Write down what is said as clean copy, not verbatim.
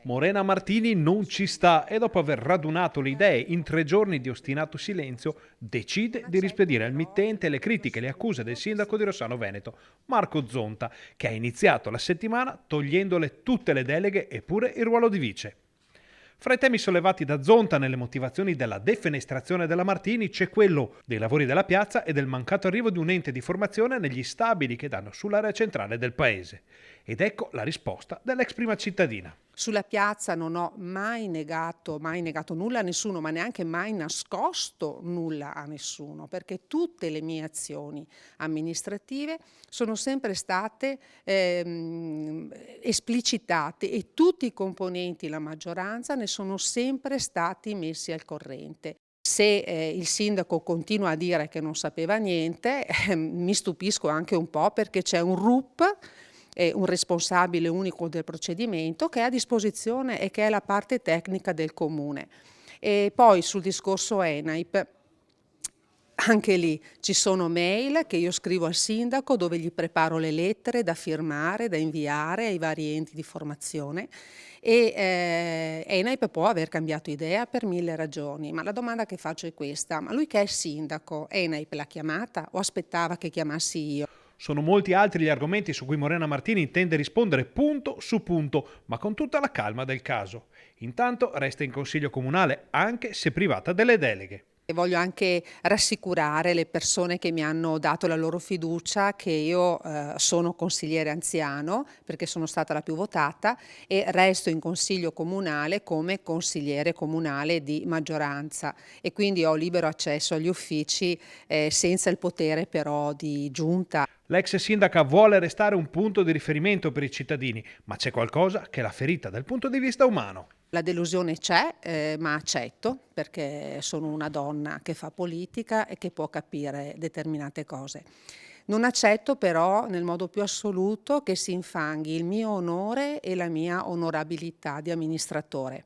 Morena Martini non ci sta e dopo aver radunato le idee in 3 giorni di ostinato silenzio decide di rispedire al mittente le critiche e le accuse del sindaco di Rossano Veneto, Marco Zonta, che ha iniziato la settimana togliendole tutte le deleghe e pure il ruolo di vice. Fra i temi sollevati da Zonta nelle motivazioni della defenestrazione della Martini c'è quello dei lavori della piazza e del mancato arrivo di un ente di formazione negli stabili che danno sull'area centrale del paese. Ed ecco la risposta dell'ex prima cittadina. Sulla piazza non ho mai negato nulla a nessuno, ma neanche mai nascosto nulla a nessuno, perché tutte le mie azioni amministrative sono sempre state esplicitate e tutti i componenti, la maggioranza, ne sono sempre stati messi al corrente. Se il sindaco continua a dire che non sapeva niente, mi stupisco anche un po' perché c'è un RUP, un responsabile unico del procedimento che è a disposizione e che è la parte tecnica del comune. E poi sul discorso ENAIP, anche lì ci sono mail che io scrivo al sindaco dove gli preparo le lettere da firmare, da inviare ai vari enti di formazione e ENAIP può aver cambiato idea per 1000 ragioni, ma la domanda che faccio è questa: ma lui che è il sindaco, ENAIP l'ha chiamata o aspettava che chiamassi io? Sono molti altri gli argomenti su cui Morena Martini intende rispondere punto su punto, ma con tutta la calma del caso. Intanto resta in consiglio comunale, anche se privata delle deleghe. E voglio anche rassicurare le persone che mi hanno dato la loro fiducia che io sono consigliere anziano, perché sono stata la più votata, e resto in consiglio comunale come consigliere comunale di maggioranza e quindi ho libero accesso agli uffici senza il potere però di giunta. L'ex sindaca vuole restare un punto di riferimento per i cittadini, ma c'è qualcosa che l'ha ferita dal punto di vista umano. La delusione c'è, ma accetto perché sono una donna che fa politica e che può capire determinate cose. Non accetto però nel modo più assoluto che si infanghi il mio onore e la mia onorabilità di amministratore.